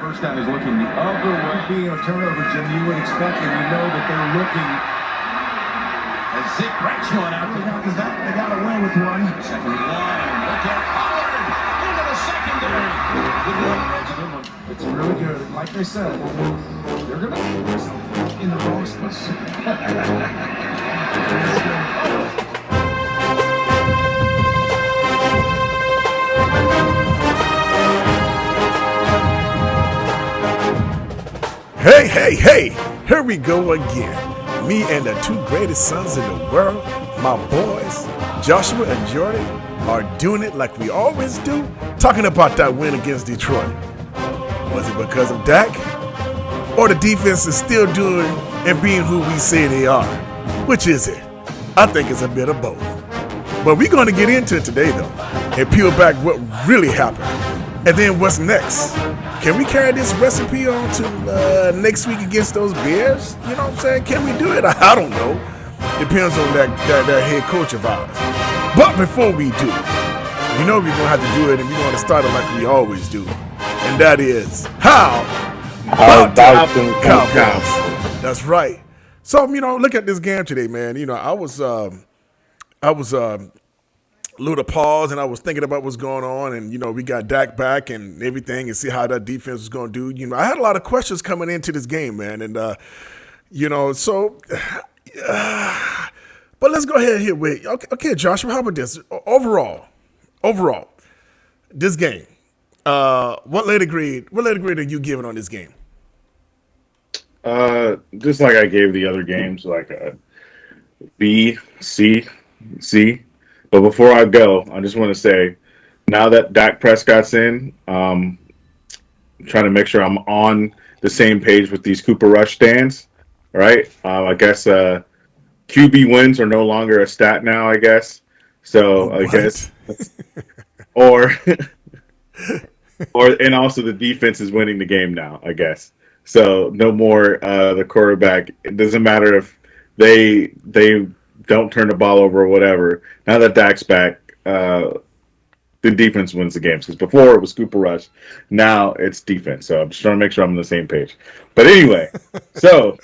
First down is looking the other way. Being a turnover, Jim, you would expect, and you know that they're looking. As Zeke breaks one out to They got away with one. second and one. Look at Pollard into the secondary. It's really good. Like they said, they're going to put something in the wrong spot. Hey, here we go again. Me and the two greatest sons in the world, my boys, Joshua and Jordan, are doing it like we always do, talking about that win against Detroit. Was it because of Dak? Or the defense is still doing and being who we say they are? Which is it? I think it's a bit of both. But we're going to get into it today, though, and peel back what really happened. And then what's next? Can we carry this recipe on to next week against those Bears? You know what I'm saying? Can we do it? I don't know. Depends on that head coach of ours. But before we do, you know we're going to have to do it, and we're going to start it like we always do. And that is, how about the Cowboys? That's right. So, look at this game today, man. I was a little pause, and I was thinking about what's going on, and we got Dak back and everything, and see how that defense was going to do. I had a lot of questions coming into this game, man, and so. But let's go ahead here. Wait, okay, Joshua, how about this? Overall, this game. What letter grade are you giving on this game? Just like I gave the other games, like a B, C. But before I go, I just want to say, now that Dak Prescott's in, I'm trying to make sure I'm on the same page with these Cooper Rush stands. Right? I guess QB wins are no longer a stat now, I guess. So I guess, or and also the defense is winning the game now, I guess. So no more the quarterback. It doesn't matter if they don't turn the ball over or whatever. Now that Dak's back, the defense wins the games. Because before it was Cooper Rush, now it's defense. So I'm just trying to make sure I'm on the same page. But anyway, so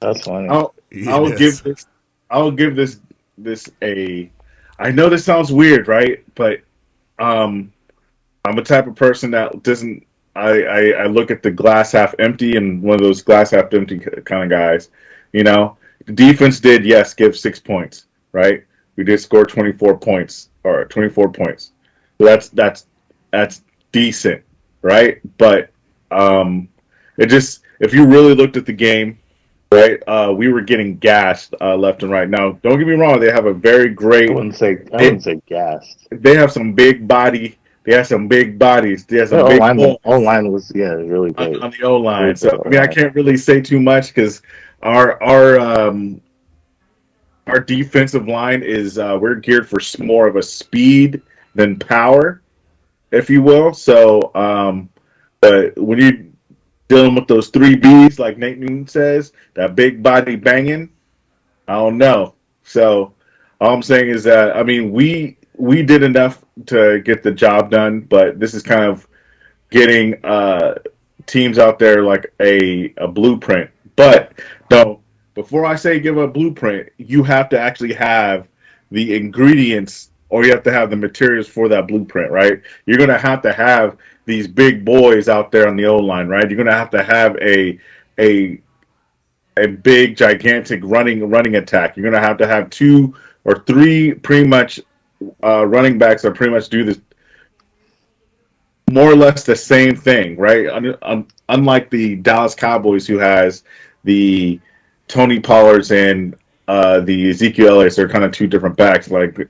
that's funny. I'll give this a. I know this sounds weird, right? But I'm a type of person that doesn't. I look at the glass half empty, and one of those glass half empty kind of guys. The defense did, yes, give 6 points, right? We did score 24 points. So that's decent, right? But it just, if you really looked at the game, right, we were getting gassed left and right. Now, don't get me wrong, they have a very great. I wouldn't say gassed. They have some big body. They have some big bodies. They have some big line. The O-line was really great. On the O-line. So, I can't really say too much because our defensive line is we're geared for more of a speed than power, if you will. So, but when you're dealing with those 3 Bs, like Nate Newton says, that big body banging, I don't know. So, all I'm saying is that, we did enough to get the job done, but this is kind of getting teams out there like a blueprint. But before I say give a blueprint, you have to actually have the ingredients, or you have to have the materials for that blueprint, right? You're going to have these big boys out there on the O-line, right? You're going to have a big, gigantic running attack. You're going to have 2 or 3 pretty much running backs that pretty much do this more or less the same thing, right? Unlike the Dallas Cowboys, who has the Tony Pollards and the Ezekiel Elliott's, are kind of 2 different backs. Like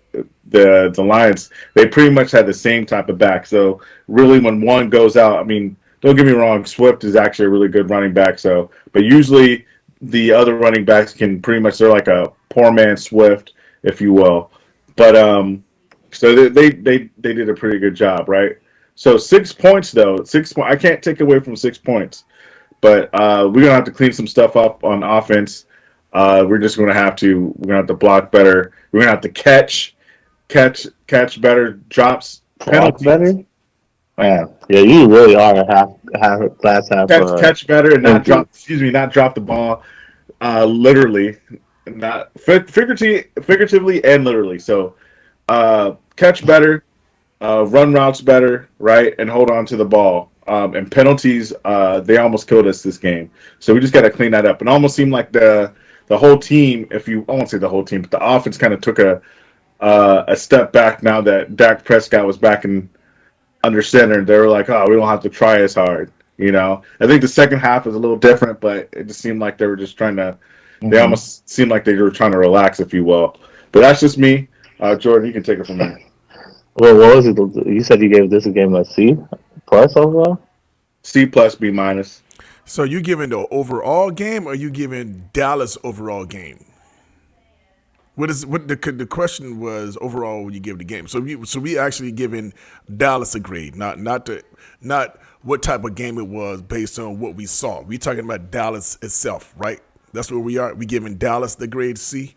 the Lions, they pretty much had the same type of back. So really, when one goes out, don't get me wrong, Swift is actually a really good running back. So, but usually the other running backs can pretty much, they're like a poor man Swift, if you will. But so they did a pretty good job, right? So 6 points though, I can't take away from 6 points. But we're gonna have to clean some stuff up on offense. We're gonna have to block better. We're gonna have to catch better, drops, penalties. Better? Man, yeah, you really are a half glass half Catch better and not empty. drop. Excuse me, not drop the ball. Literally, not figuratively and literally. So, catch better, run routes better, right, and hold on to the ball. And penalties, they almost killed us this game. So we just got to clean that up. And it almost seemed like the whole team, if you, I won't say the whole team, but the offense kind of took a step back now that Dak Prescott was back in under center. They were like, oh, we don't have to try as hard. I think the second half was a little different, but it just seemed like they were just trying to. They Hmm. almost seemed like they were trying to relax, if you will. But that's just me. Jordan, you can take it from there. Well, what was it? You said you gave this a game a C plus overall. C plus B minus. So you giving the overall game, or you giving Dallas overall game? What the question was overall when you give the game. So we actually giving Dallas a grade, not what type of game it was based on what we saw. We talking about Dallas itself, right? That's where we are. We giving Dallas the grade C.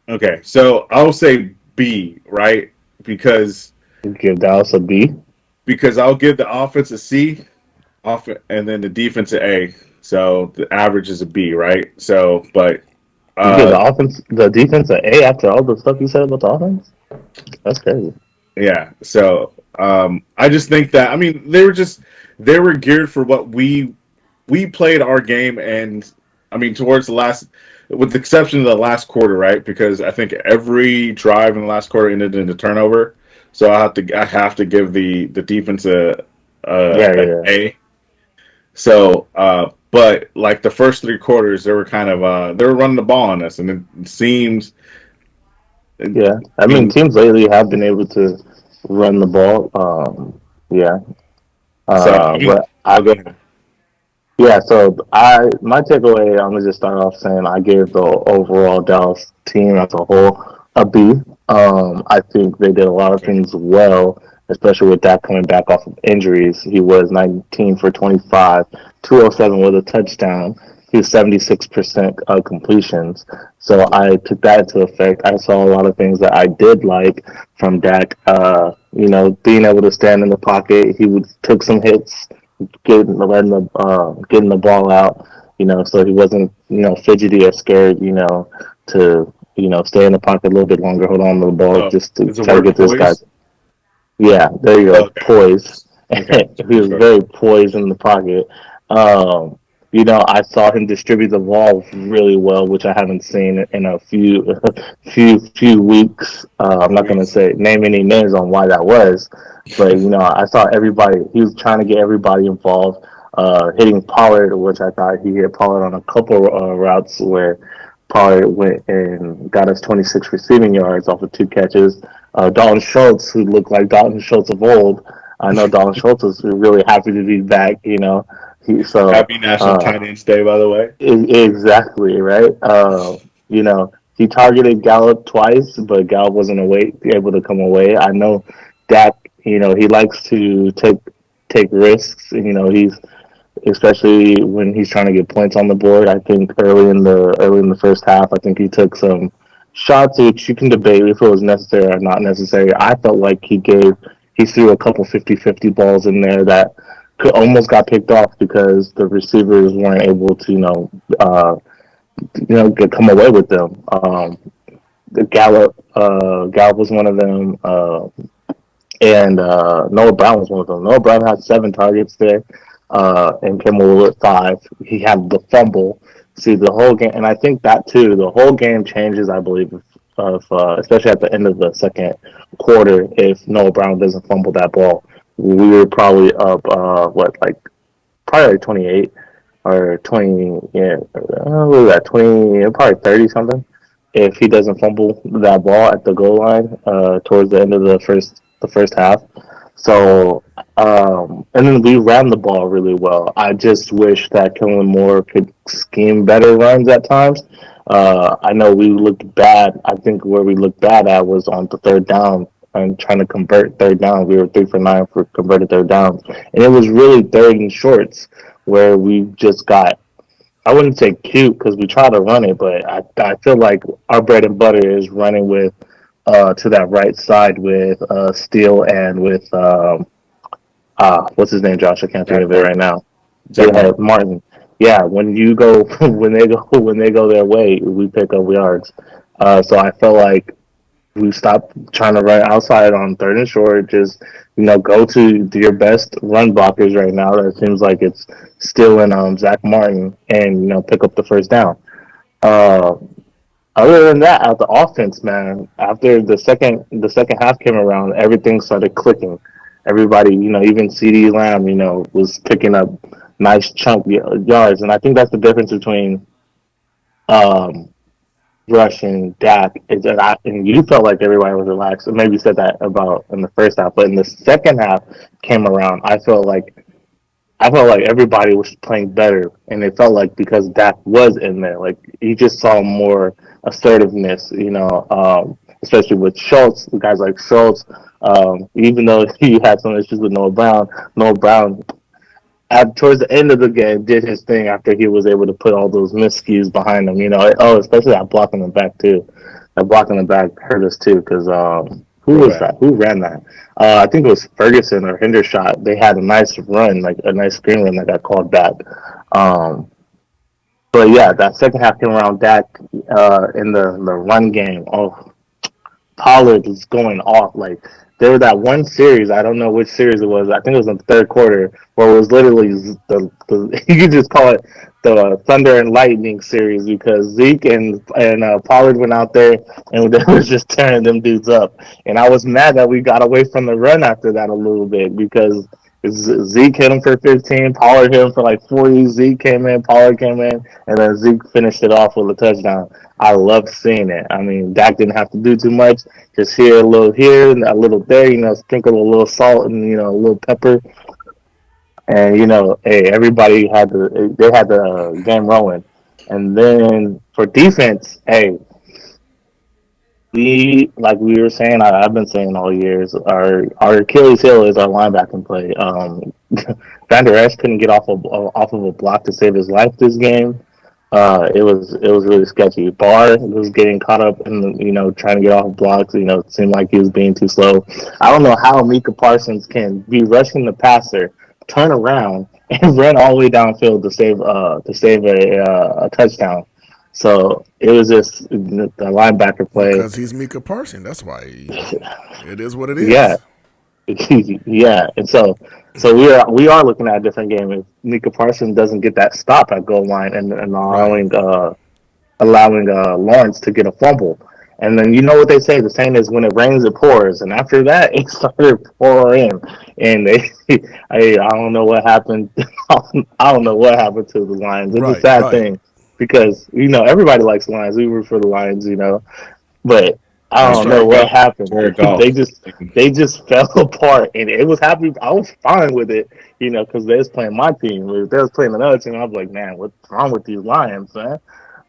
Okay, so I'll say B, right? Because You give Dallas a B. I'll give the offense a C, and then the defense an A. So the average is a B, right? So, but You give uh, the defense an A after all the stuff you said about the offense. That's crazy. yeah. So I just think that they were geared for what we played our game, and I mean towards the last, with the exception of the last quarter, right? Because I think every drive in the last quarter ended in a turnover. So I have to give the defense Yeah, an yeah, A. So, but like the first three quarters, they were kind of they were running the ball on us, and it seems. I yeah. I mean, mean, teams lately have been able to run the ball. Yeah. so I mean, But I, oh, go ahead. yeah. So my takeaway, I'm gonna just start off saying I gave the overall Dallas team as a whole a B. I think they did a lot of things well, especially with Dak coming back off of injuries. He was 19 for 25, 207 with a touchdown. He was 76% completions. So I took that into effect. I saw a lot of things that I did like from Dak. Being able to stand in the pocket. He would took some hits, getting the ball out. So he wasn't fidgety or scared. To stay in the pocket a little bit longer, hold on to the ball, Oh, just to is the try to word get this guy. poised? Yeah, there you go. Okay, Poise. okay, He was sure. very poised in the pocket. Um, I saw him distribute the ball really well, which I haven't seen in a few few weeks. I'm not gonna Weeks. say name any names on why that was, but I saw everybody. He was trying to get everybody involved. Hitting Pollard, which I thought he hit Pollard on a couple routes where Pollard went and got us 26 receiving yards off of two catches. Dalton Schultz, who looked like Dalton Schultz of old. I know Dalton Schultz is really happy to be back. He so Happy National Tight Ends Day, by the way. exactly right. He targeted Gallup twice, but Gallup wasn't able to come away. I know Dak. He likes to take risks. He's especially when he's trying to get points on the board. I think early in the first half, I think he took some shots which you can debate if it was necessary or not necessary. I felt like he threw a couple 50-50 balls in there that almost got picked off because the receivers weren't able to come away with them. The Gallup was one of them. And Noah Brown was one of them. Noah Brown had 7 targets there, and came away with 5. He had the fumble. See the whole game, and I think that too. The whole game changes, I believe, especially at the end of the second quarter. If Noah Brown doesn't fumble that ball, we were probably up. Probably like 28 or 20. Yeah, what was that? 20, probably 30 something. If he doesn't fumble that ball at the goal line towards the end of the first half. So, and then we ran the ball really well. I just wish that Kellen Moore could scheme better runs at times. I know we looked bad. I think where we looked bad at was on the third down and trying to convert third down. We were 3 for 9 for converted third downs. And it was really third and shorts where we just got, I wouldn't say cute because we try to run it, but I feel like our bread and butter is running with to that right side with Steele and with What's his name, Josh? I can't think Zach of it right now. Zach Yeah, Martin. Martin. Yeah, when you go when they go their way, we pick up yards. So I felt like we stopped trying to run outside on third and short. Just go to your best run blockers right now. That seems like it's still in Zach Martin, and pick up the first down. Uh, Other than that, out the offense, man, after the second half came around, everything started clicking. Everybody, even CD Lamb, was picking up nice chunk yards, and I think that's the difference between um, Rush and Dak. Is that and you felt like everybody was relaxed, and maybe you said that about in the first half, but in the second half came around, I felt like everybody was playing better, and it felt like because Dak was in there, like you just saw more assertiveness, especially with Schultz, guys like Schultz. Even though he had some issues with Noah Brown towards the end of the game did his thing after he was able to put all those miscues behind him. Especially that block in the back too. That block in the back hurt us too because who was that? Who ran that? I think it was Ferguson or Hendershot. They had a nice run, like a nice screen run that got called back. Um, but yeah, that second half came around. Dak in the run game. Oh, Pollard was going off. Like there was that one series, I don't know which series it was. I think it was in the third quarter, where it was literally the you could just call it the Thunder and Lightning series because Zeke and Pollard went out there and they was just tearing them dudes up. And I was mad that we got away from the run after that a little bit because Zeke hit him for 15, Pollard hit him for like 40. Zeke came in, Pollard came in, and then Zeke finished it off with a touchdown. I loved seeing it. I mean, Dak didn't have to do too much. Just a little here, and a little there. Sprinkle a little salt and a little pepper, and hey, everybody they had the game rolling. And then for defense, hey, like we were saying, I've been saying all years, our Achilles heel is our linebacking play. Van Der Esch couldn't get off of a block to save his life this game. It was really sketchy. Barr was getting caught up in trying to get off blocks. It seemed like he was being too slow. I don't know how Micah Parsons can be rushing the passer, turn around, and run all the way downfield to save a touchdown. So it was just the linebacker play. Because he's Micah Parsons. That's why it is what it Yeah, is. yeah, and so we are looking at a different game if Micah Parsons doesn't get that stop at goal line and Right. allowing Lawrence to get a fumble. And then you know what they say, the saying is when it rains it pours, and after that it started pouring, and I don't know what happened. I don't know what happened to the Lions. It's a Right. sad Right. thing because everybody likes Lions. We root for the Lions, but I That's don't know right. what happened. Jared They Goff. just they just fell apart, and it was happy. I was fine with it, because they was playing my team. If they was playing another team, I was like, man, what's wrong with these Lions, man?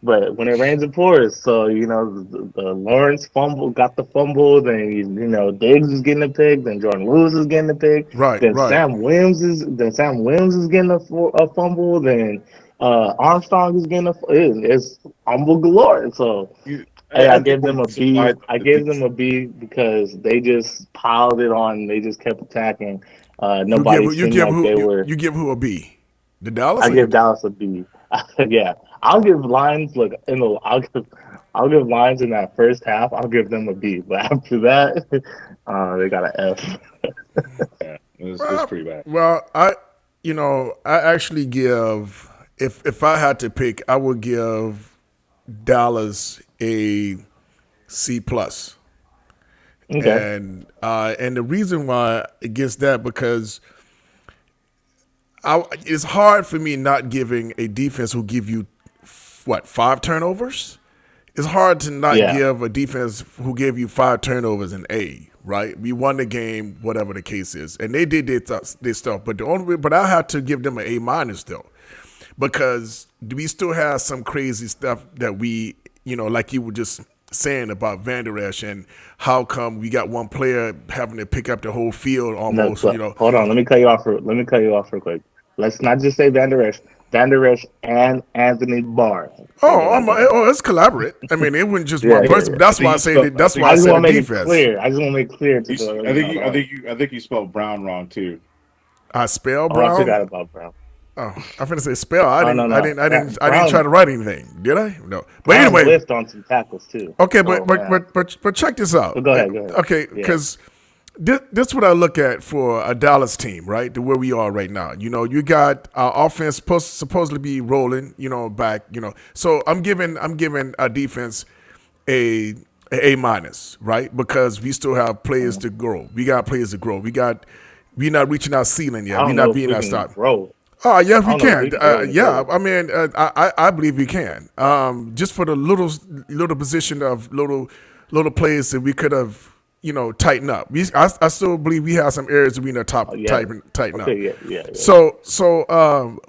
But when it rains, it pours. So the Lawrence got the fumble. Then Diggs is getting a pick. Then Jordan Lewis is getting a pick. Right. Then Right. Sam Williams is getting a fumble. Then Armstrong is getting it's fumble galore. So hey, I I think gave them I'm a B. surprised I with the gave them a B because they just piled it on. They just kept attacking. You give Nobody you seemed give like who they you, were. you give who a B? The Dallas I or you? give Dallas a B. Yeah, I'll give Lions. Look, I'll give Lions in that first half. I'll give them a B. But after that, they got an F. Yeah, it's Well, pretty bad. I actually give if I had to pick, I would give Dallas a C plus, Okay. and the reason why against that because it's hard for me not giving a defense who give you what 5 turnovers. It's hard to not Yeah. give a defense who gave you 5 turnovers an A, right? We won the game, whatever the case is, and they did their stuff. But I have to give them an A minus though, because we still have some crazy stuff that we, like you were just saying about Van Der Esch and how come we got one player having to pick up the whole field No, almost, but hold on. Let me cut you off real quick. Let's not just say Van Der Esch. Van Der Esch and Anthony Barr. Say that again. Let's collaborate. I mean, it wasn't just Yeah, one yeah, person. yeah. But that's I why think I you say spelled. that. That's why I I just said the want to make it defense. clear. I just want to make it clear to You, the. I think you spelled Brown wrong too. I spell Oh, I forgot Brown. about Brown. Oh, I'm finna say spell. I Oh, didn't. no, I no. didn't. I didn't. I didn't Brown, try to write anything. Did I? No. But Brown anyway. whiffed on some tackles too. Okay. So man, But check this out. but go ahead, go ahead. Okay, Yeah. because this is what I look at for a Dallas team, right? To where we are right now. You know, you got our offense supposedly be rolling. You know, back. You know, so I'm giving our defense a minus, right? Because we still have players to grow. We got players to grow. We're not reaching our ceiling yet. I We're don't know not if being we our can stop. grow. Oh yeah, I we don't know if can. we can grow in the Yeah, growth. I mean, I believe we can. Just for the little position of little players that we could have, tightened up. I still believe we have some areas that we need to Oh yeah. tighten up. Okay. Yeah.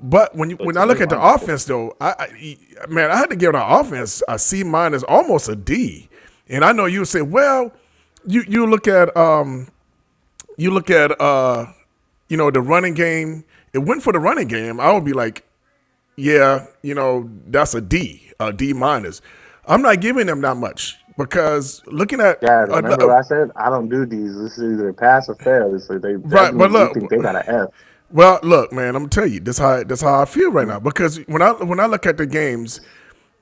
But when But I to look me, at the offense though, I had to give our offense a C minus, almost a D. And I know you would say, well, you look at the running game. It went for the running game. I would be like, yeah, that's a D minus. I'm not giving them that much because looking at Dad, remember what I said? I don't do these. This is either pass or fail. It's like right, but you look, think they got an F. well, look, man, I'm gonna tell you that's how I feel right now because when I look at the games,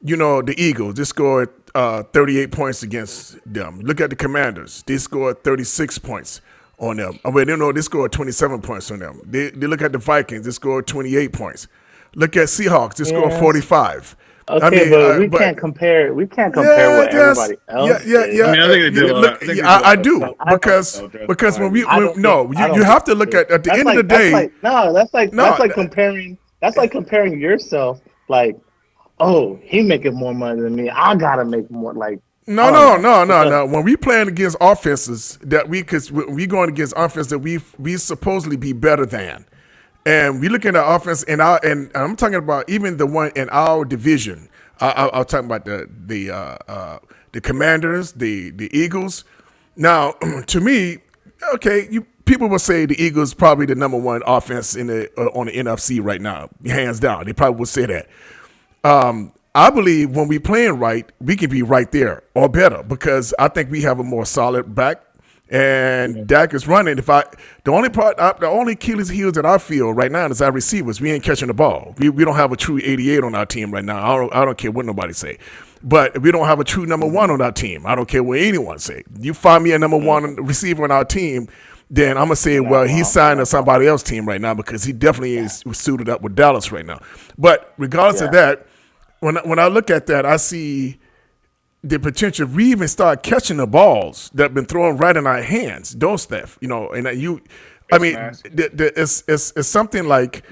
the Eagles, they scored 38 points against them. Look at the Commanders, they scored 36 points on them. I mean, they scored 27 points on them. They look at the Vikings, they scored 28 points. Look at Seahawks, they scored Yes. 45. Okay, but we can't compare. We can't compare what everybody else did. Yeah. I mean, I think they did a lot. Look, I think they did I a lot. do So because when we I don't no, think- I don't you have to think- look at the that's end like, of the day. that's like No, comparing. That's like comparing yourself. Like, oh, he making more money than me. I gotta make more. Like, No. When we playing against offenses because we going against offense that we supposedly be better than, and we looking at offense and I'm talking about even the one in our division. I'm talking about the Commanders, the Eagles. Now, to me, okay, people will say the Eagles probably the number one offense on the NFC right now, hands down. They probably would say that. I believe when we playing right, we can be right there or better because I think we have a more solid back. And Dak is running. The only Achilles heels that I feel right now is our receivers. We ain't catching the ball. We don't have a true 88 on our team right now. I don't care what nobody say. But we don't have a true number one on our team. I don't care what anyone say. You find me a number one receiver on our team, then I'm gonna say, well, he's signed to somebody else's team right now because he definitely is suited up with Dallas right now. But regardless of that, when I look at that, I see the potential. We even start catching the balls that have been thrown right in our hands. Those stuff, and I mean, it's something like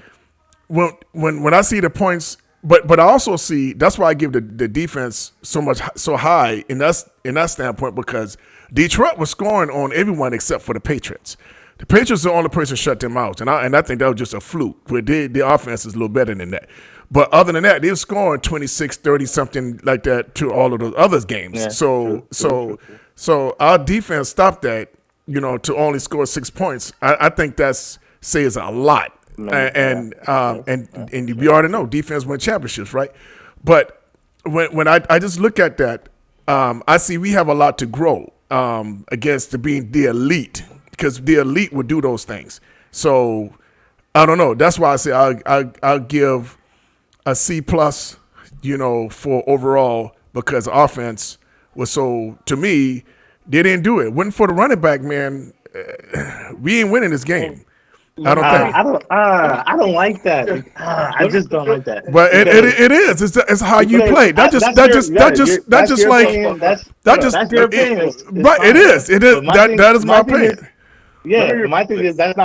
when I see the points. But I also see that's why I give the defense so high in that standpoint because Detroit was scoring on everyone except for the Patriots. The Patriots are the only person shut them out, and I think that was just a fluke. Where the offense is a little better than that. But other than that, they're scoring 26, 30, something like that to all of those other games. Yeah, So our defense stopped that, to only score 6 points. I think that says a lot. And we already know defense win championships, right? But when I just look at that, I see we have a lot to grow against being the elite because the elite would do those things. So I don't know. That's why I say I'll give a C plus, for overall because offense was so, to me, they didn't do it. Went for the running back, man. We ain't winning this game. I don't think. I don't like that. I just don't like that. But it is. It's how you play. That's your opinion. Right. It is. That is my opinion. Yeah, my thing is that's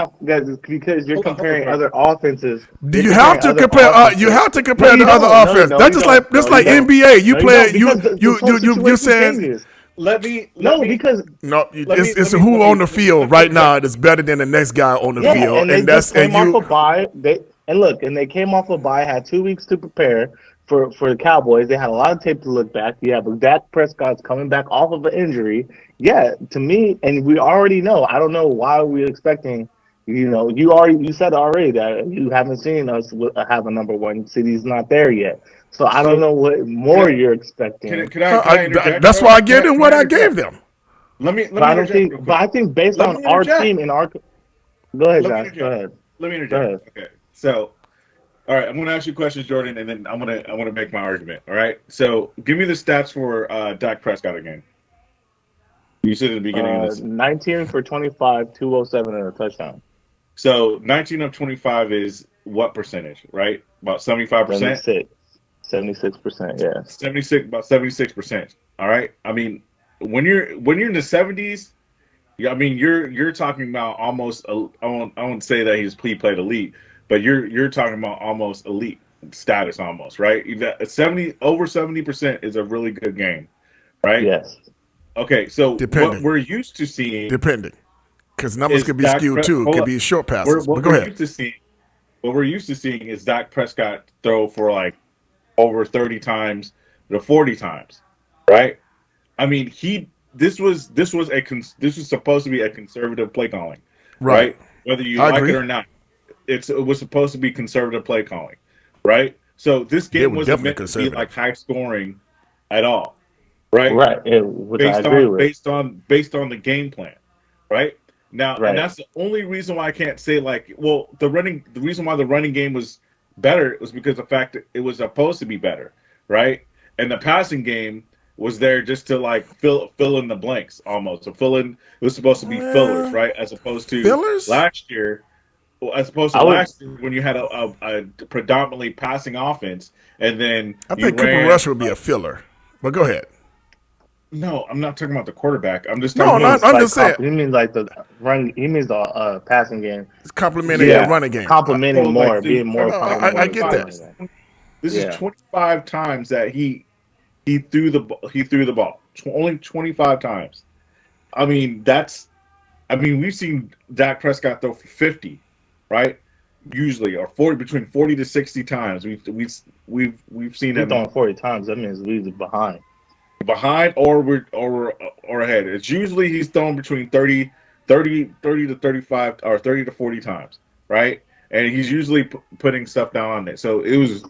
because you're comparing other offenses. You have to compare. You have to compare the other offense. That's just like NBA. You play. You saying. It's who on the field right now that's better than the next guy on the field, and that's came off a bye. They came off a bye, had 2 weeks to prepare for the Cowboys. They had a lot of tape to look back. You have Dak Prescott's coming back off of an injury. Yeah, to me, and we already know. I don't know why we're expecting. You said already that you haven't seen us have a number one. City's not there yet. So I don't know what more you're expecting. Can I interject? That's why I gave them what I gave them. Let me But I think based on our team and our. Go ahead, Josh. Go ahead. let me Go interject. ahead. Okay, so all right, I'm going to ask you questions, Jordan, and then I'm gonna make my argument. All right, so give me the stats for Dak Prescott again. You said at the beginning of this. 19 for 25, 207 and a touchdown. So 19 of 25 is what percentage? Right, about 75%. 76. 76%, yeah. 76, about 76%. All right. I mean, when you're in the 70s, yeah, I mean you're talking about almost. I won't say that he played elite, but you're talking about almost elite status almost, right? You got 70% is a really good game, right? Yes. Okay, so what Depending, we're used to seeing depending, because numbers is could be skewed too. It Hold could up. be short We're, passes. But what go we're ahead. used to seeing what we're used to seeing is Dak Prescott throw for like over 30 times to 40 times, right? I mean, this was supposed to be a conservative play calling, Right. right? Whether you I like it agree. or not, it was supposed to be conservative play calling, right? So this They game were wasn't definitely meant to be like conservative. high scoring at all, right? Right. Which I Based agree on with. based on the game plan, right? Now, and Right. that's the only reason why I can't say like, well, the reason why the running game was better was because the fact that it was supposed to be better, right? And the passing game was there just to like fill in the blanks almost. So fill in it was supposed to be fillers, Well, right? As opposed to fillers. last year, as opposed to I would last year when you had a predominantly passing offense and then I you think Cooper ran. Rush would be a filler. But go ahead. No, I'm not talking about the quarterback. I'm just he No, talking not, about means I'm like just saying he means like the run he means the passing game. it's complimenting the Being yeah. running game. So complimenting like more, so you're being more talking No, about I complimentary get to the 25. that. running game. This is Yeah. 25 times that he threw the ball. Only 25 times. I mean, we've seen Dak Prescott throw for 50, right? Usually or 40 between 40 to 60 times. We've seen If we him throwing 40 times, that means we behind. behind or ahead. It's usually he's thrown between 30 to 35 or 30 to 40 times, right? And he's usually putting stuff down on it. So it was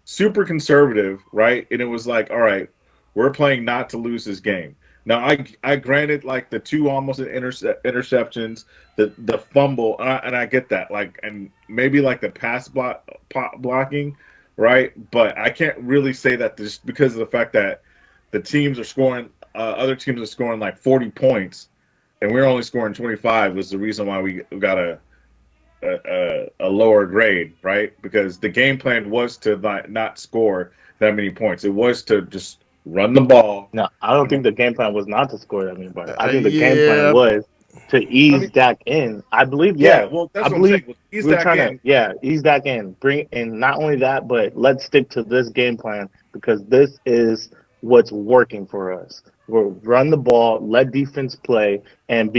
super conservative, right? And it was like, all right, we're playing not to lose this game. Now, I granted like the two almost interceptions, the fumble, and I get that, like, and maybe like the blocking, right? But I can't really say that just because of the fact that the teams are scoring, other teams are scoring like 40 points, and we're only scoring 25 was the reason why we got a lower grade, right? Because the game plan was to not score that many points. It was to just run the ball. No, I don't think the game plan was not to score that many points. I think the game plan Yeah, was to I ease mean, Dak in. I believe, yeah, yeah, well, I that's what I'm believe saying. Well, he's we were back trying to, in. yeah, ease Dak in. Bring and not only that, but let's stick to this game plan because this is what's working for us. We'll run the ball, let defense play, and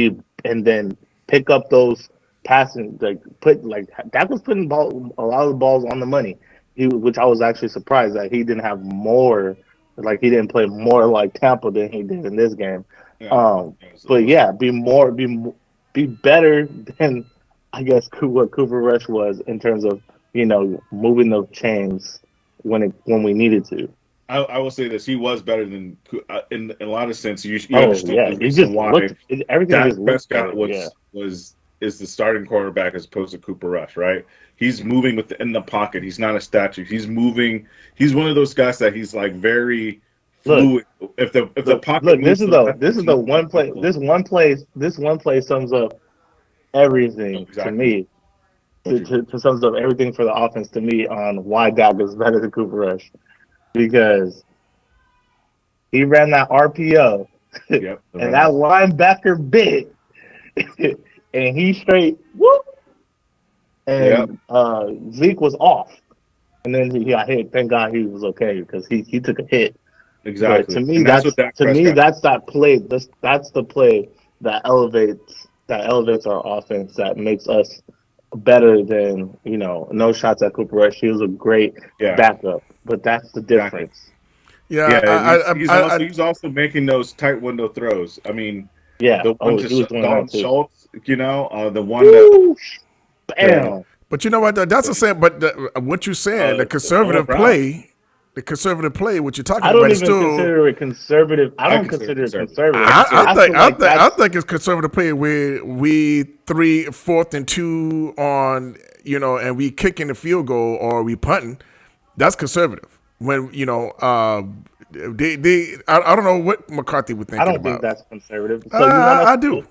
then pick up those passing like Dak was putting a lot of the balls on the money. Which I was actually surprised that he didn't have more like he didn't play more like Tampa than he did in this game. Yeah, Um, it was a but little yeah, different. be better than I guess what Cooper Rush was in terms of moving the chains when we needed to. I will say this: he was better than in a lot of sense. You Oh understand yeah, the it reason just why looked everything Dak just looked Prescott better. Yeah, was is the starting quarterback as opposed to Cooper Rush, right? He's moving within the pocket. He's not a statue. He's moving. He's one of those guys that he's like very look, fluid. If the pocket look. moves to the left, This is he's the one moving play. to the left. This one play sums up No, everything to exactly. me. To sums up everything for the offense to me on why Dak is better than Cooper Rush because he ran that RPO Yep. and that linebacker bit and he straight whoop Yep. and Zeke was off and then he got hit. Thank God he was okay because he took a hit. But Exactly. And that's what Dak to me Prescott. that's that play. That's the play that elevates our offense that makes us better than no shots at Cooper Rush. He was a great Yeah. backup, but that's the Exactly. difference. yeah. Yeah. He's also making those tight window throws. I mean, Yeah. the one Oh, to he was doing that Dalton too. Schultz, the one Woo! to Bam. but you know what? That's the same. But what you're saying, the Noah conservative Brown. play the conservative play, what you're talking I about don't is even still. consider it conservative. I don't consider it conservative. I think it's conservative play where we 4th and 2 on, and we kicking the field goal or we punting. That's conservative. When I don't know what McCarthy would think I don't about. think that's conservative. So you want us I to do.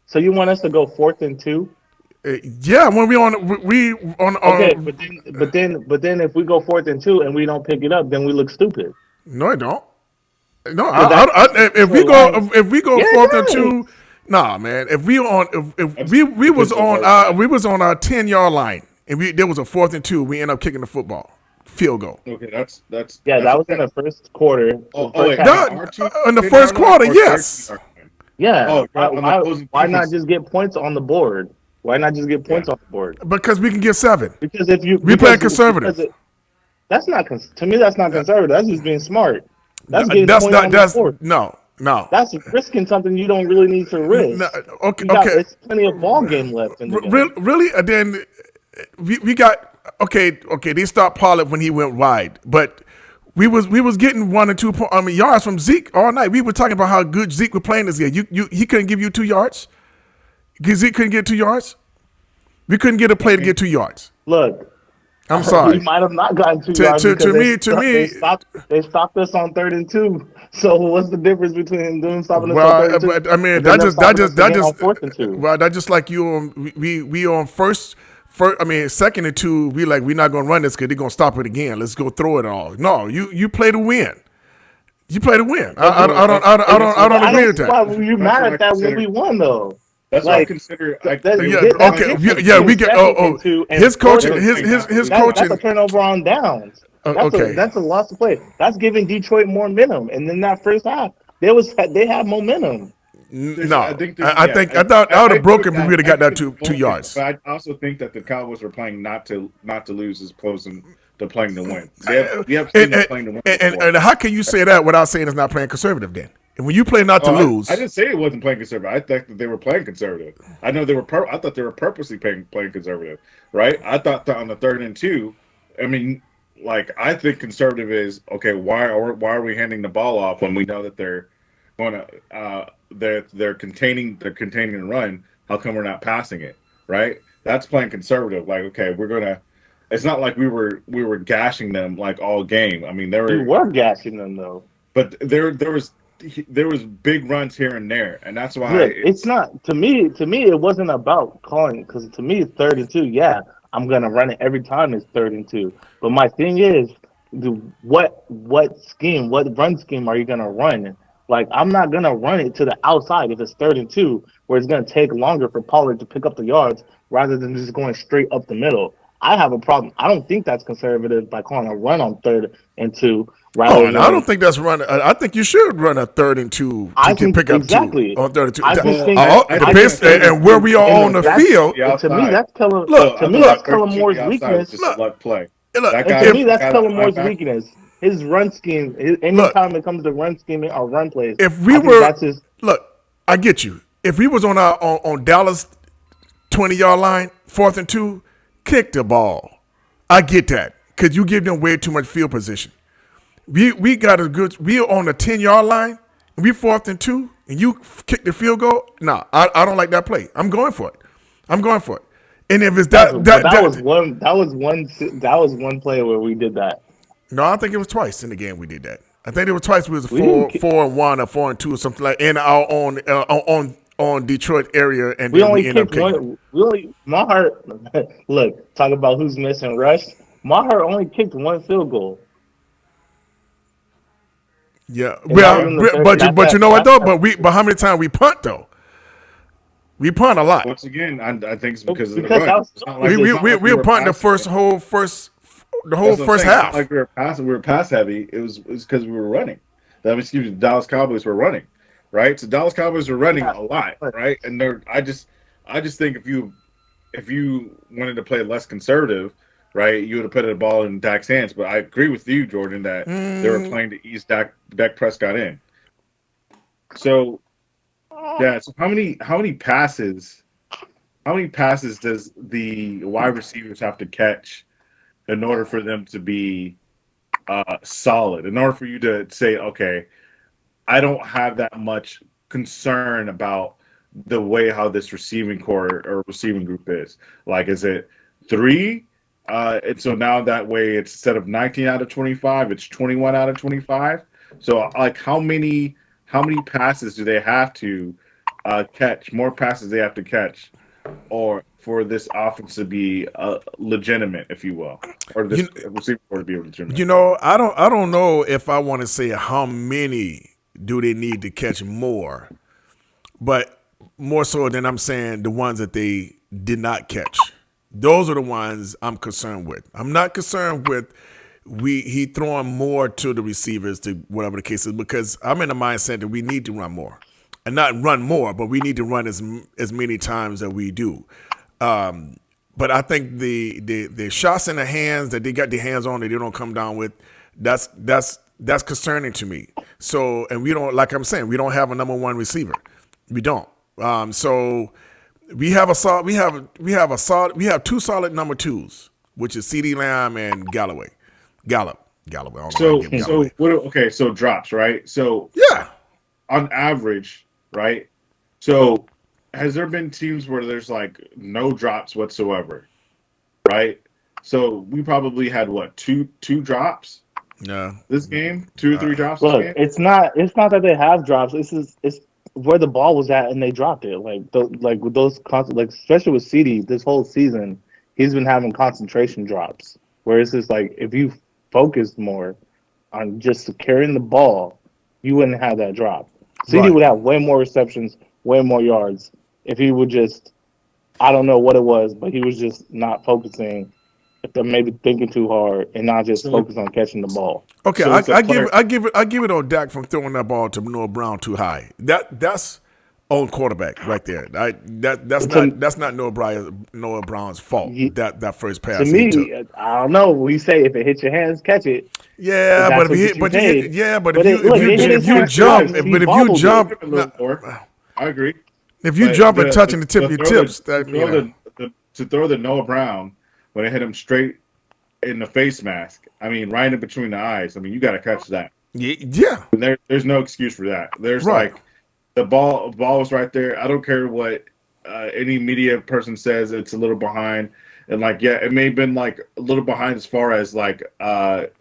So you want us to go 4th and 2? Yeah, when we on Okay, but then if we go 4th and 2 and we don't pick it up, then we look stupid. No, I don't. No, if we go Lions. 4th and It 2, does. nah, man. If we was on our 10-yard line and there was a 4th and 2, we end up kicking the football field goal. Okay, that's Yeah, that was in the first quarter. wait, in the first quarter, yes. Yeah. Oh, Why not just get points on the board? Why not just get points on the board? Because we can get 7. Because if you play conservative. That's not to me. That's not conservative. That's just being smart. That's getting points on the board. No. That's risking something you don't really need to risk. No, okay. There's plenty of ball game left in the game. Really? Then we got okay. They stopped Pollard when he went wide, but we was getting 1 and 2 yards from Zeke all night. We were talking about how good Zeke was playing this year. He couldn't give you 2 yards. Zeke couldn't get 2 yards. We couldn't get a play to get 2 yards. Look, I'm sorry. We might have not gotten 2 yards. To me, they stopped us on 3rd and 2. So what's the difference between them stopping us on 3rd and 2? But I mean, that just like you on we on first. I mean, 2nd and 2. We're not gonna run this because they're gonna stop it again. Let's go throw it all. No, you play to win. You play to win. I don't agree with that. Why were you mad at that when we won though? That's what I consider. We get. His coaching. His coaching. That's a turnover on downs. That's a loss to play. That's giving Detroit more momentum. And then that first half, they had momentum. No, I thought I would have broken if we would have got that 2 yards. But I also think that the Cowboys were playing not to lose as opposed to playing to win. We have seen them playing to win. And how can you say that without saying it's not playing conservative then? And when you play not to lose, I didn't say it wasn't playing conservative. I thought that they were playing conservative. I know they were. I thought they were purposely playing conservative, right? I thought that on the 3rd and 2. I mean, I think conservative is okay. Why are we handing the ball off when we know that they're going to they're containing the run? How come we're not passing it? Right? That's playing conservative. Okay, we're gonna. It's not like we were gashing them all game. I mean, we were gashing them though. But there was big runs here and there, and that's why it's not to me. To me, it wasn't about calling because to me it's 3rd and 2. Yeah, I'm gonna run it every time it's 3rd and 2. But my thing is, what run scheme are you gonna run? I'm not gonna run it to the outside if it's 3rd and 2, where it's gonna take longer for Pollard to pick up the yards rather than just going straight up the middle. I have a problem. I don't think that's conservative by calling a run on 3rd and 2. I don't think that's run. I think you should run a 3rd and 2 to pick up 2 on 3rd and 2. And where we are on the field, to me that's Kellen Moore's weakness. To me, that's Kellen Moore's weakness. His run scheme. Anytime it comes to run scheming or run plays, I get you. If we was on Dallas 20-yard line, 4th and 2, kick the ball. I get that because you give them way too much field position. We got a good. We're on the 10-yard line. And we 4th and 2, and you kick the field goal. Nah, I don't like that play. I'm going for it. And if it's that was one play where we did that. No, I think it was twice in the game we did that. I think it was twice. We was 4-1 or 4-2 or something like in our on Detroit area, and we only kicked one. Maher, look, talk about who's missing rush. Maher only kicked 1 field goal. Yeah, but you know what though? But how many times we punt though? We punt a lot. Once again, I think it's because of the run. We were punting the whole first half. Like we were pass heavy. It was because we were running. The Dallas Cowboys were running, right? So Dallas Cowboys were running a lot, right? And I just think if you wanted to play less conservative, right, you would have put the ball in Dak's hands. But I agree with you, Jordan, that they were playing to ease Dak Prescott in. So yeah, so how many passes does the wide receivers have to catch in order for them to be solid. In order for you to say, okay, I don't have that much concern about the way how this receiving core or receiving group is. Like, is it 3? And so now that way, it's instead of 19 out of 25, it's 21 out of 25. So, like, how many passes do they have to catch? More passes they have to catch, or for this offense to be legitimate, if you will, or this You, receiver core to be legitimate. you know, I don't know if I want to say how many do they need to catch more, but more so than I'm saying the ones that they did not catch. Those are the ones I'm concerned with. I'm not concerned with he throwing more to the receivers to whatever the case is, because I'm in the mindset that we need to run more, and not run more, but we need to run as many times that we do. But I think the shots in the hands that they got their hands on that they don't come down with, that's concerning to me. So, and we don't, like I'm saying, we don't have a number one receiver. We don't. So we have two solid number twos, which is CD Lamb and Gallup. I don't know why I give Galloway. Okay, so drops, right? So Yeah. on average, right? So has there been teams where there's like no drops whatsoever, right? So we probably had what, two drops Yeah. this game, 2 or 3 drops this Look, game. it's not that they have drops. It's where the ball was at and they dropped it. Like with those like especially with CD this whole season, he's been having concentration drops. Where it's just like if you focused more on just securing the ball, you wouldn't have that drop. CD Right. would have way more receptions, way more yards if he would just, I don't know what it was, but he was just not focusing, if they're maybe thinking too hard and not just So, focus on catching the ball. Okay, so it's a player. I give it on Dak from throwing that ball to Noah Brown too high. That's on quarterback right there. It's a, That's not Noah Brown's fault. you, That first to pass he took. me, I don't know. We say if it hits your hands, catch it. If Yeah, that's but what if gets you paid. if you Look, it hit his if you hands jump twice. He but if you bobbled it. jump A little more. I agree. if you But jump and touching the tip of your tips, that to throw the Noah Brown when it hit him straight in the face mask. I mean, right in between the eyes. I mean, you got to catch that. yeah, And there's no excuse for that. There's right. like the ball was right there. I don't care what any media person says. It's a little behind, and like yeah, it may have been like a little behind as far as like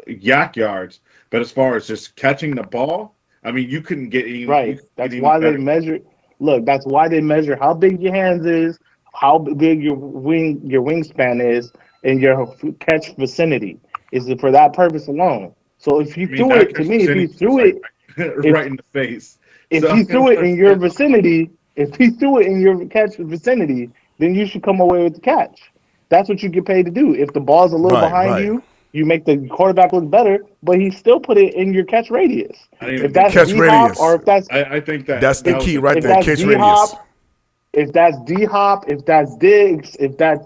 yak yards, but as far as just catching the ball, I mean, you couldn't get any. You Right. couldn't get That's any why they better. measure. Look, that's why they measure how big your hands is, how big your wingspan is, and your catch vicinity. Is it for that purpose alone? So if you I mean, threw that it to catch me, if you percentage was threw like it, right in the face. if So he threw it in your vicinity, if he threw it in your catch vicinity, then you should come away with the catch. That's what you get paid to do. If the ball's a little Right, behind right. you, you make the quarterback look better, but he still put it in your catch radius. I didn't If even think that's about Catch D that. Hop radius. or if that's I think That's the that was key a right if there. that's Catch D radius. Hop, if that's D Hop, if that's Diggs, if that's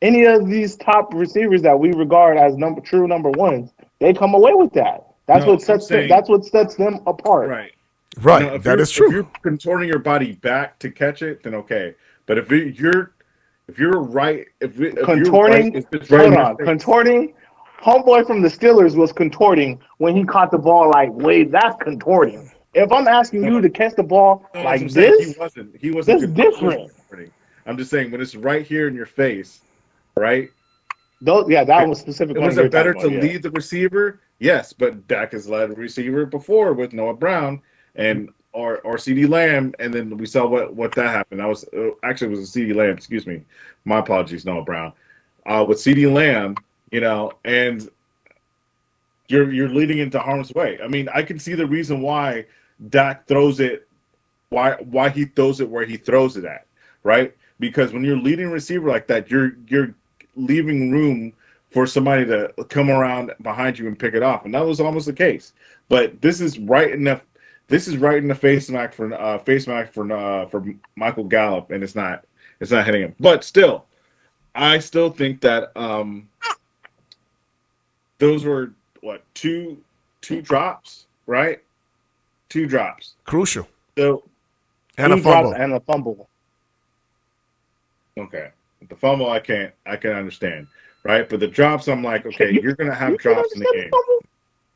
any of these top receivers that we regard as true number ones, they come away with that. That's no. what I'm sets them. saying That's what sets them apart. right. No, Right. That is if true. you're contorting your body back to catch it, then okay. But if you're right, Contorting. if it's right in Hold your on. face. Contorting. Homeboy from the Steelers was contorting when he caught the ball like wait, that's contorting. If I'm asking No, you to catch the ball no, that's what I'm like saying. this, He wasn't that's contorting. different. I'm just saying when it's right here in your face, right? Those, yeah, that It, was specific it one was you're it better talking to about. Yeah. lead the receiver? Yes, but Dak has led a receiver before with Noah Brown and or CD Lamb, and then we saw what that happened. That was actually it was a CD Lamb. Excuse me, my apologies, Noah Brown. With CD Lamb, and you're leading into harm's way. I mean, I can see the reason why Dak throws it, why he throws it where he throws it at, right? Because when you're leading receiver like that, you're leaving room for somebody to come around behind you and pick it off, and that was almost the case. But this is right in the face mask for Michael Gallup, and it's not hitting him. But still, I still think that those were what two drops, right? 2 drops. Crucial. So And a Two drops fumble. and a fumble. okay, the fumble I can understand, right? But the drops, I'm like, okay, You, you're gonna have you can drops in the understand the game. fumble?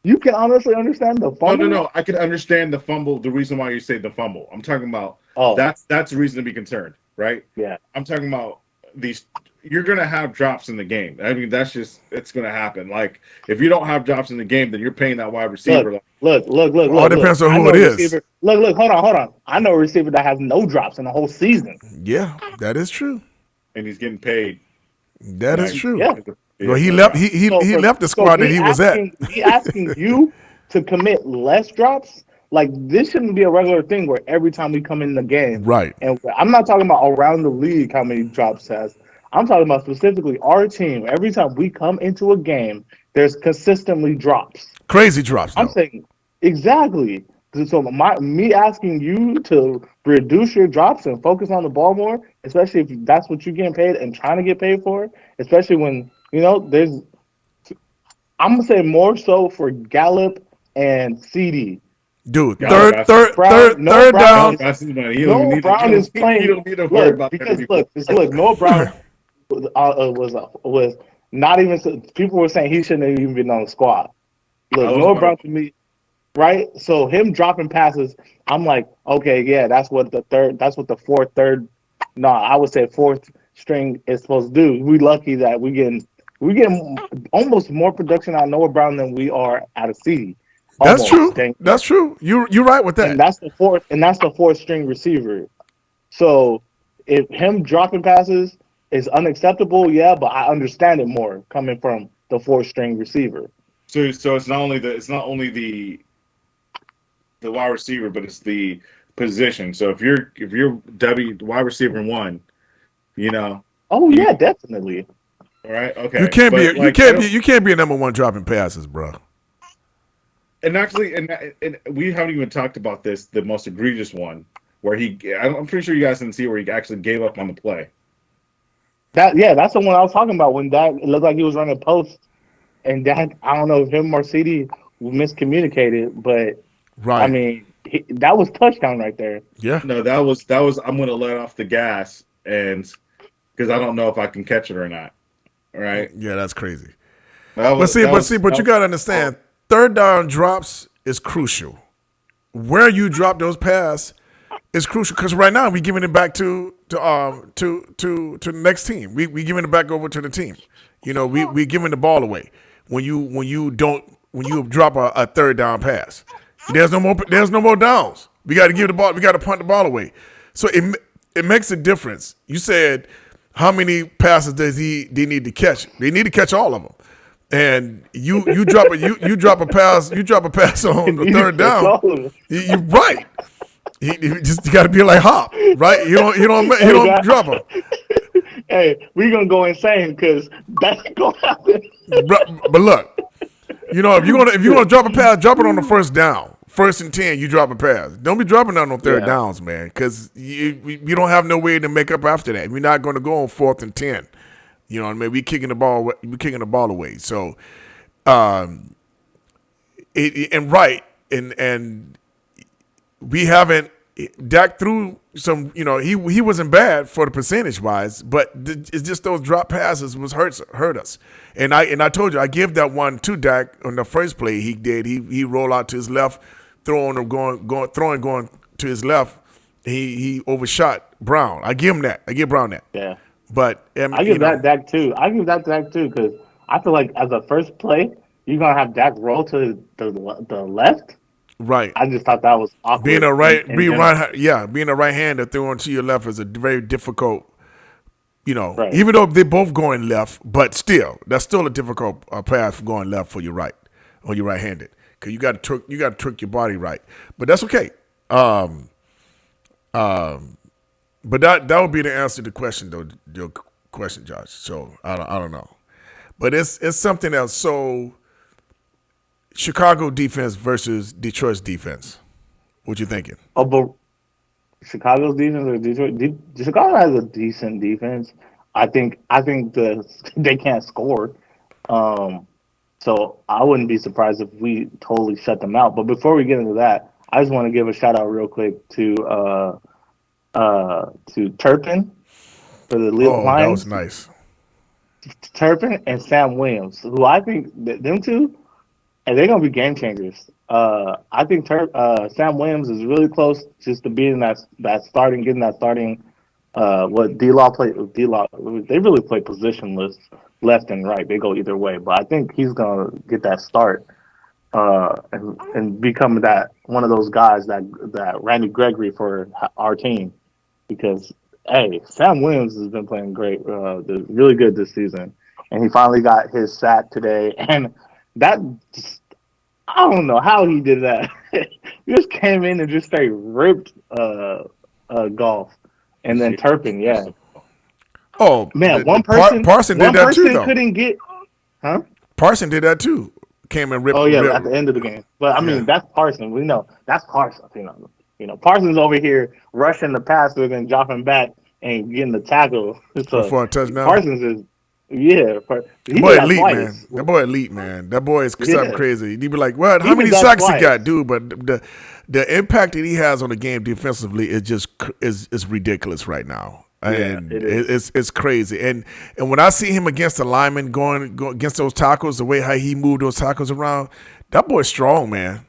You can honestly understand the fumble. No. I can understand the fumble. The reason why you say the fumble. I'm talking about that's the reason to be concerned, right? Yeah. I'm talking about these. You're gonna have drops in the game. I mean, it's gonna happen. Like if you don't have drops in the game, then you're paying that wide receiver. All depends on I who know it a is. receiver. Hold on. I know a receiver that has no drops in the whole season. Yeah, that is true. And he's getting paid. That is true. Yeah. Well, he left. He left the squad that he was at. Me asking you to commit less drops, like this shouldn't be a regular thing where every time we come in the game, Right. And I'm not talking about around the league how many drops has. I'm talking about specifically our team. Every time we come into a game, there's consistently drops. Crazy drops. I'm saying exactly. So me asking you to reduce your drops and focus on the ball more, especially if that's what you're getting paid and trying to get paid for, especially when there's. I'm gonna say more so for Gallup and CD. Dude, Gallup third down. Noah Brown is playing. You don't need to worry about that. Look, Noah Brown was not even. People were saying he shouldn't have even been on the squad. Look, Noah Brown to me. Right, so him dropping passes, I'm like, okay, yeah, that's what the I would say fourth string is supposed to do. We lucky that we getting almost more production out of Noah Brown than we are out of CD. That's true. That's true. You're right with that. And that's the fourth string receiver. So if him dropping passes is unacceptable, yeah, but I understand it more coming from the fourth string receiver. So it's not only the wide receiver, but it's the position. So if you're wide receiver 1, Oh yeah, definitely. All right. Okay. You can't be a number one dropping passes, bro. And actually, and we haven't even talked about this. The most egregious one, where I'm pretty sure you guys didn't see where he actually gave up on the play. That's the one I was talking about when it looked like he was running post, and I don't know if him or CD miscommunicated, but. Right. I mean, that was touchdown right there. Yeah. No, that was. I'm going to let off the gas, and because I don't know if I can catch it or not. All right. Yeah, that's crazy. But you got to understand, third down drops is crucial. Where you drop those passes is crucial because right now we're giving it back to the next team. We giving it back over to the team. We giving the ball away when you drop a third down pass. There's no more downs. We got to give the ball. We got to punt the ball away. So it makes a difference. You said how many passes does they need to catch? They need to catch all of them. And you drop a pass on the third down. You're right. You just got to be like Hop, right? You don't drop them. Hey, we're gonna go insane because that's gonna happen. But look, if you're gonna drop a pass, drop it on the first down. 1st and 10, you drop a pass. Don't be dropping down on third downs, man, because you don't have no way to make up after that. We're not going to go on 4th and 10. You know what I mean? We're kicking the ball away. So, and we haven't. Dak threw some. He wasn't bad for the percentage wise, but it's just those drop passes hurt us. And I told you I give that one to Dak on the first play he did. He rolled out to his left. Throwing going to his left, he overshot Brown. I give him that. I give Brown that. Yeah. But I give that Dak too. I give that Dak too because I feel like as a first play, you're gonna have Dak roll to the left. Right. I just thought that was awkward. Being a right-hander throwing to your left is a very difficult. Right. Even though they're both going left, but still, that's still a difficult path for going left for your right or your right-handed. Because you got to trick your body right, but that's okay. But that would be the answer to the question, though. Your question, Josh. So I don't know, but it's something else. So Chicago defense versus Detroit's defense. What you thinking? Oh, but Chicago's defense or Detroit? Chicago has a decent defense. I think they can't score. So I wouldn't be surprised if we totally shut them out. But before we get into that, I just want to give a shout out real quick to Turpin for the Lions. That was nice. Turpin and Sam Williams, who I think them two and they're gonna be game changers. I think Sam Williams is really close just to being that starting, getting that starting. What D-Law play? D-Law, they really play positionless left and right. They go either way, but I think he's gonna get that start and become that one of those guys that Randy Gregory for our team. Because hey, Sam Williams has been playing great, really good this season, and he finally got his sack today, and that. I don't know how he did that. He just came in and just straight ripped golf, and then Turpin, yeah. Oh Man, Parson did that too, though. Couldn't get, huh? Parson did that too. Came and ripped. Oh yeah, at the end of the game. But I mean, that's Parson. We know that's Parson. Parsons over here rushing the passer and dropping back and getting the tackle for a touchdown. Parsons is. Yeah, that boy elite, man. That boy elite, man. That boy is something crazy. You'd be like, "What? How many sacks he got, dude?" But the impact that he has on the game defensively is just is ridiculous right now, and it's crazy. And when I see him against the linemen going against those tackles, the way how he moved those tackles around, that boy's strong, man.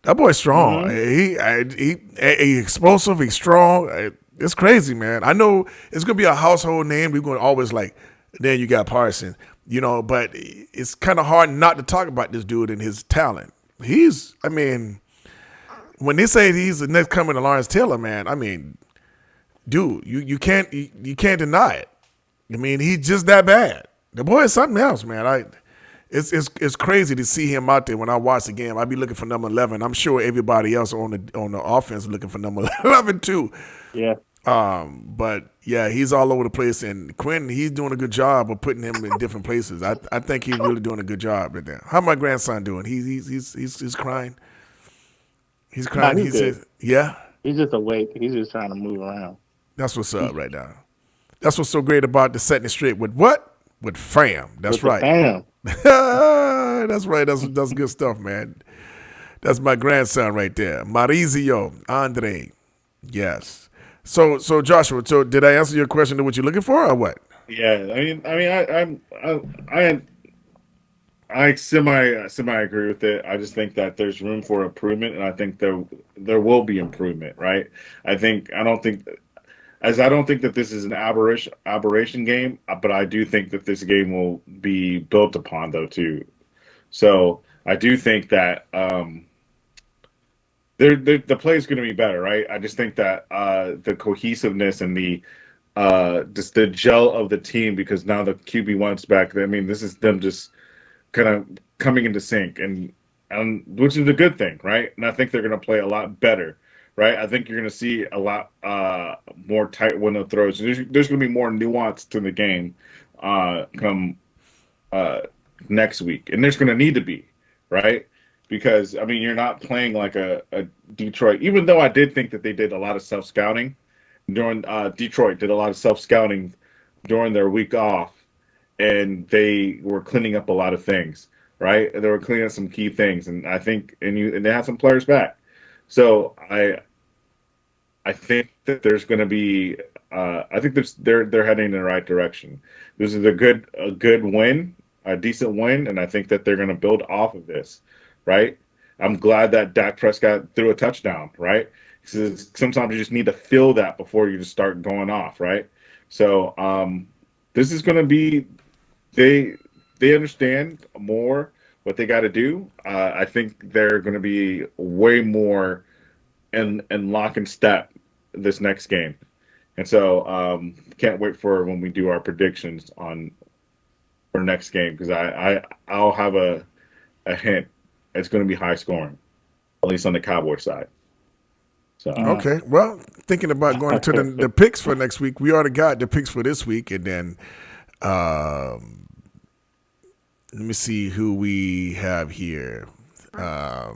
That boy's strong. Mm-hmm. He explosive. He's strong. It's crazy, man. I know it's gonna be a household name. We're gonna always like. Then you got Parson, but it's kind of hard not to talk about this dude and his talent. When they say he's the next coming to Lawrence Taylor, man, dude, you can't deny it. He's just that bad. The boy is something else, man. It's crazy to see him out there. When I watch the game, I'd be looking for number 11. I'm sure everybody else on the offense is looking for number 11 too. Yeah. But yeah, he's all over the place, and Quinn, he's doing a good job of putting him in different places. I think he's really doing a good job right there. How my grandson doing? He's crying. He's crying. No, he's good. Yeah. He's just awake. He's just trying to move around. That's what's up right now. That's what's so great about the Setn It Straight with what? With fam. That's right. Fam. That's right. That's good stuff, man. That's my grandson right there, Mauricio Andre. Yes. So Joshua, did I answer your question to what you're looking for, or what? Yeah, I semi agree with it. I just think that there's room for improvement, and I think there will be improvement, right? I don't think that this is an aberration game, but I do think that this game will be built upon though too. So I do think that the play is going to be better, right? I just think that the cohesiveness and just the gel of the team, because now the QB1's back. This is them just kind of coming into sync, and which is a good thing, right? And I think they're going to play a lot better, right? I think you're going to see a lot more tight window throws. There's going to be more nuance to the game come next week, and there's going to need to be, right? Because, you're not playing like a Detroit, even though I did think that they did a lot of self-scouting during Detroit did a lot of self-scouting during their week off, and they were cleaning up a lot of things, right? They were cleaning up some key things, and I think and they had some players back. So I think that there's going to be I think they're heading in the right direction. This is a good win, a decent win, and I think that they're going to build off of this. Right, I'm glad that Dak Prescott threw a touchdown. Right, because sometimes you just need to feel that before you just start going off. Right, so this is going to be they understand more what they got to do. I think they're going to be way more in lock and step this next game, and so can't wait for when we do our predictions on for next game, because I'll have a hint. It's going to be high scoring, at least on the Cowboys side. So okay, well, thinking about going to the picks for next week, we already got the picks for this week, and then let me see who we have here. I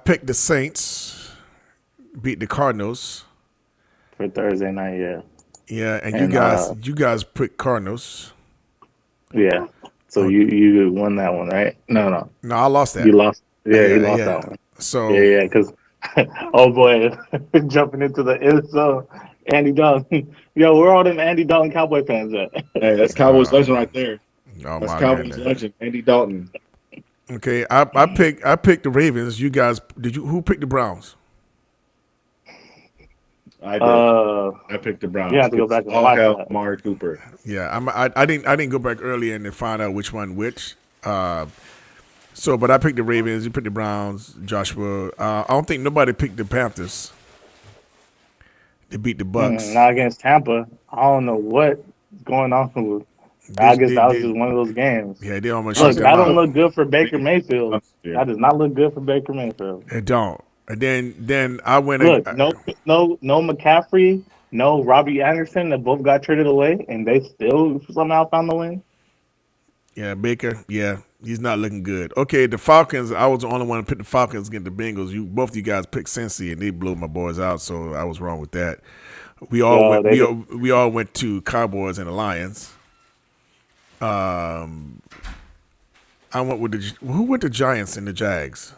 picked the Saints beat the Cardinals for Thursday night. Yeah. Yeah, and you guys picked Cardinals. Yeah. So you won that one, right? No, I lost that. You lost. Yeah, you lost that one. So yeah, because oh boy, jumping into the end zone, Andy Dalton. Yo, where are all them Andy Dalton Cowboy fans at? Hey, that's Cowboys legend right there. Oh That's my Cowboys goodness. legend Andy Dalton. Okay, I picked the Ravens. You guys, who picked the Browns? I did. Uh, I picked the you Browns. have to go It's back and all watch hell, that. Amari Cooper. Yeah, I didn't go back earlier and to find out which one which. But I picked the Ravens. You picked the Browns, Joshua. I don't think nobody picked the Panthers. They beat the Bucks. Not against Tampa. I don't know what's going on with. I guess that was just one of those games. Yeah, they almost shut Look, them that don't out. look good for Baker Mayfield. Yeah. That does not look good for Baker Mayfield. It don't. And then I went. Look, no McCaffrey, no Robbie Anderson that both got traded away, and they still somehow found the win. Yeah, Baker. Yeah, he's not looking good. Okay, the Falcons. I was the only one to pick the Falcons against the Bengals. Both of you guys picked Cincy, and they blew my boys out. So I was wrong with that. We all went. We all went to Cowboys and the Lions. I went with who went to Giants and the Jags.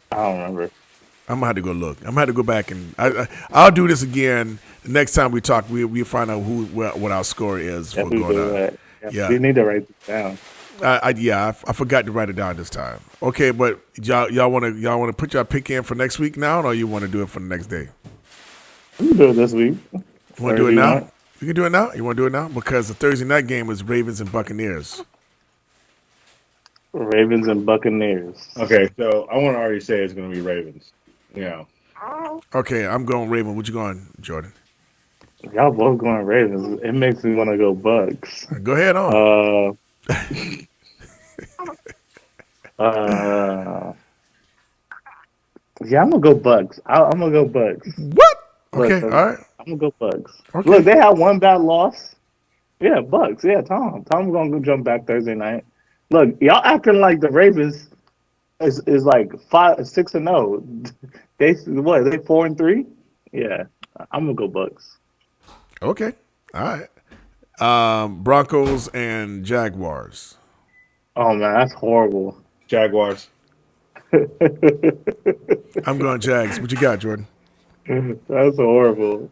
I don't remember. I'm gonna have to go look. I'm gonna have to go back and I'll do this again. The next time we talk, we'll find out what our score is for going out. Yeah, we need to write this down. I forgot to write it down this time. Okay, but y'all wanna put your pick in for next week now, or you want to do it for the next day? We can do it this week. You want to do it now? You can do it now. You want to do it now because the Thursday night game is Ravens and Buccaneers. Ravens and Buccaneers. Okay, so I want to already say it's going to be Ravens. Yeah. Okay, I'm going Ravens. What you going, Jordan? Y'all both going Ravens. It makes me want to go Bucks. Go ahead on. Yeah, I'm gonna go Bucks. I'm gonna go Bucks. What? Okay, Look, all right. I'm gonna go Bucks. Okay. Look, they had one bad loss. Yeah, Bucks. Yeah, Tom's gonna go jump back Thursday night. Look, y'all acting like the Ravens is like 6-0. They 4-3? Yeah, I'm gonna go Bucks. Okay, all right. Broncos and Jaguars. Oh man, that's horrible. Jaguars. I'm going Jags. What you got, Jordan? That's horrible.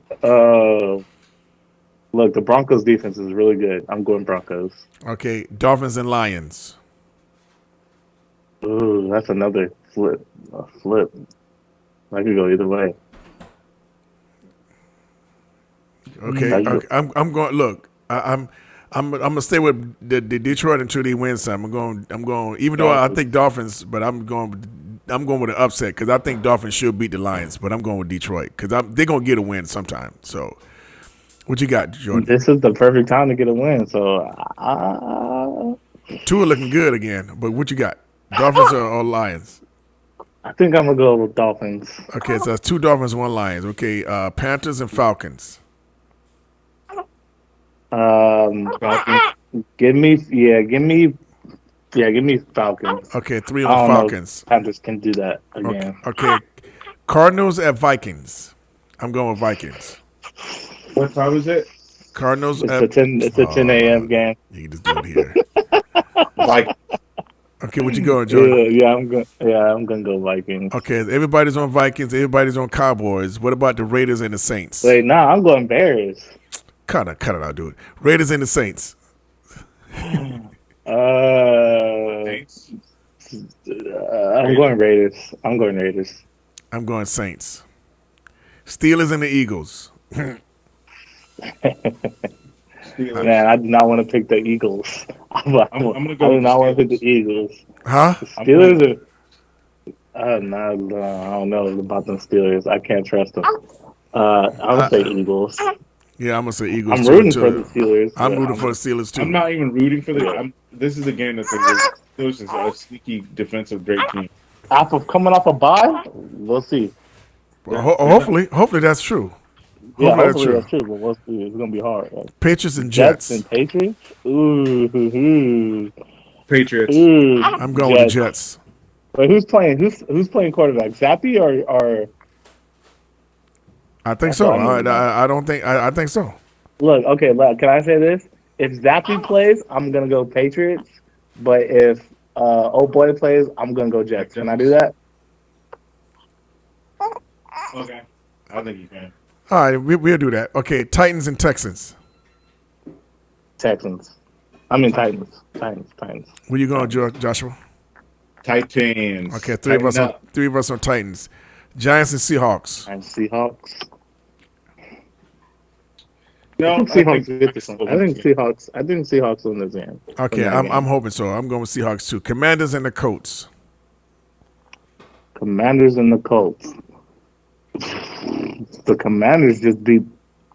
Look, the Broncos defense is really good. I'm going Broncos. Okay, Dolphins and Lions. Ooh, that's another flip. A flip. I could go either way. Okay, I'm going. Look, I'm gonna stay with the Detroit until they win some. I'm going. Even though I think Dolphins, but I'm going with an upset because I think Dolphins should beat the Lions. But I'm going with Detroit because they're gonna get a win sometime. So, what you got, Jordan? This is the perfect time to get a win. So, Two are looking good again. But what you got? Dolphins or Lions? I think I'm gonna go with Dolphins. Okay, so that's 2 Dolphins, 1 Lions. Okay, Panthers and Falcons. Give me Falcons. Okay, 3 I on don't the know Falcons. if Panthers can do that again. Okay, Cardinals at Vikings. I'm going with Vikings. What time is it? Cardinals It's at a 10 a.m. game. You can just do it here. Like, Okay, what you going, Jordan? I'm gonna go Vikings. Okay, everybody's on Vikings. Everybody's on Cowboys. What about the Raiders and the Saints? Wait, I'm going Bears. Cut it out, dude. Raiders and the Saints. I'm going Raiders. I'm going Saints. Steelers and the Eagles. Man, I do not want to pick the Eagles. I'm gonna go. I do not want to pick the Eagles. Huh? Steelers are. I don't know about them Steelers. I can't trust them. I'm gonna say Eagles. Yeah, I'm gonna say Eagles. I'm rooting for the Steelers. I'm rooting for the Steelers too. I'm not even rooting for the. This is a game that's the Steelers is a sneaky defensive great team. After coming off a bye, we'll see. Well, hopefully that's true. Yeah, hopefully that's true, but we'll see. It's gonna be hard. Patriots and Jets. And Patriots. Ooh. Patriots. Ooh. I'm going with the Jets. Wait, who's playing? Who's playing quarterback? Zappy or? I think so. I don't think. I think so. Look, okay. Can I say this? If Zappy plays, I'm gonna go Patriots. But if old boy plays, I'm gonna go Jets. Can I do that? Okay, I think you can. All right, we'll do that. Okay, Titans and Texans. Texans. I mean Titans. Titans. Where you going, Joshua? Titans. Okay, three of us on Titans. Giants and Seahawks. And Seahawks. No, I think Seahawks win this game. Okay, I'm hoping so. I'm going with Seahawks too. Commanders and the Colts. Commanders and the Colts. The Commanders just beat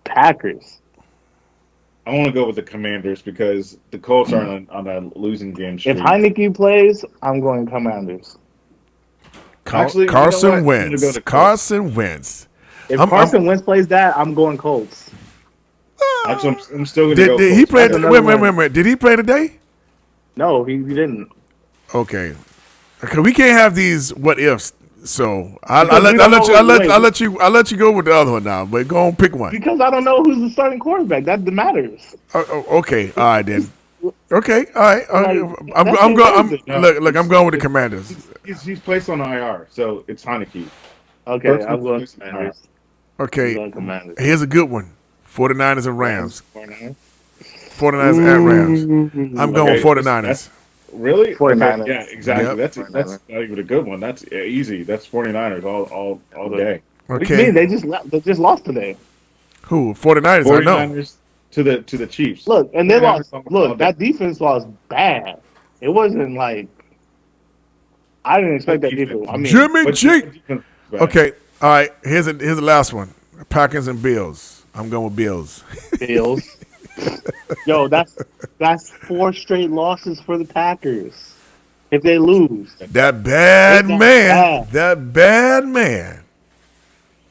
Packers. I want to go with the Commanders because the Colts are on a losing game streak. If Heineke plays, I'm going Commanders. Actually, Carson Wentz. Carson Wentz. If Carson Wentz plays that, I'm going Colts. Actually, I'm still going to go. Did he play? Wait. Did he play today? No, he didn't. Okay. Okay, we can't have these what ifs. So I'll let you go with the other one now. But go on, pick one. Because I don't know who's the starting quarterback. That matters. Okay, all right then. Okay, all right. I'm going. Look, I'm going with the Commanders. He's placed on IR, so it's Heineke. Okay, I'm going Commanders. Okay, here's a good one. 49ers and Rams. 49ers at Rams. I'm going with 49ers. Really? 49ers. Okay, yeah, exactly. Yep. That's not even a good one. That's easy. That's 49ers all day. What do you mean? They just lost today. Who? 49ers, I know. 49ers to the Chiefs. Look, and they lost. Look, that defense was bad. It wasn't like I didn't expect that defense. I mean, Jimmy G. Okay, all right. Here's the last one. Packers and Bills. I'm going with Bills. Bills. Yo, that's 4 straight losses for the Packers. If they lose, that bad man.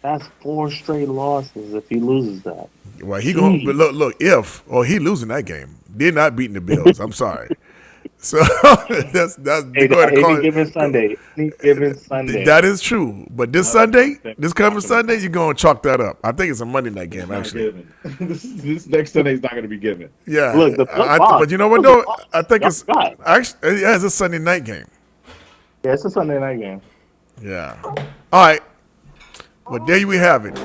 That's 4 straight losses if he loses that. Well, he going look he losing that game. They're not beating the Bills. I'm sorry. So that's any given Sunday. That is true. But this coming Sunday, you're going to chalk that up. I think it's a Monday night game, actually. This next Sunday is not going to be given. Yeah. Look, but you know what, though? I think it's a Sunday night game. Yeah, it's a Sunday night game. Yeah. All right. Well, there we have it.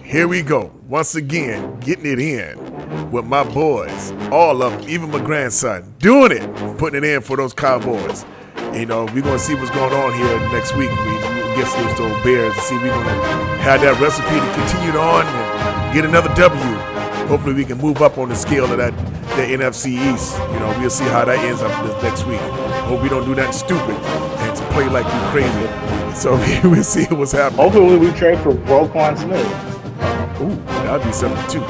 Here we go. Once again, getting it in with my boys. All of them, even my grandson, doing it, putting it in for those Cowboys. You know, we're going to see what's going on here next week. We get those Bears to see if we're going to have that recipe to continue on and get another W. Hopefully we can move up on the scale of the NFC East. You know, we'll see how that ends up this next week. Hope we don't do nothing stupid and to play like we crazy. So we'll see what's happening. Hopefully we trade for Roquan Smith. Ooh, that would be something too.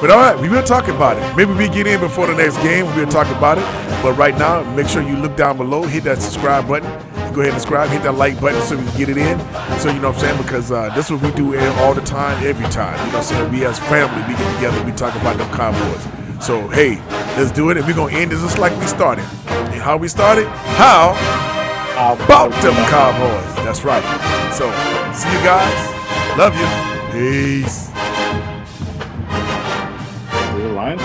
But all right, we will talk about it. Maybe we get in before the next game. We'll talk about it. But right now, make sure you look down below, hit that subscribe button. Go ahead and subscribe, hit that like button so we can get it in. So you know what I'm saying? Because this is what we do all the time, every time. You know what I'm saying? We as family, we get together, we talk about them Cowboys. So hey, let's do it. And we're going to end this just like we started. And how we started? How about them Cowboys? That's right. So see you guys. Love you. Peace. Lions?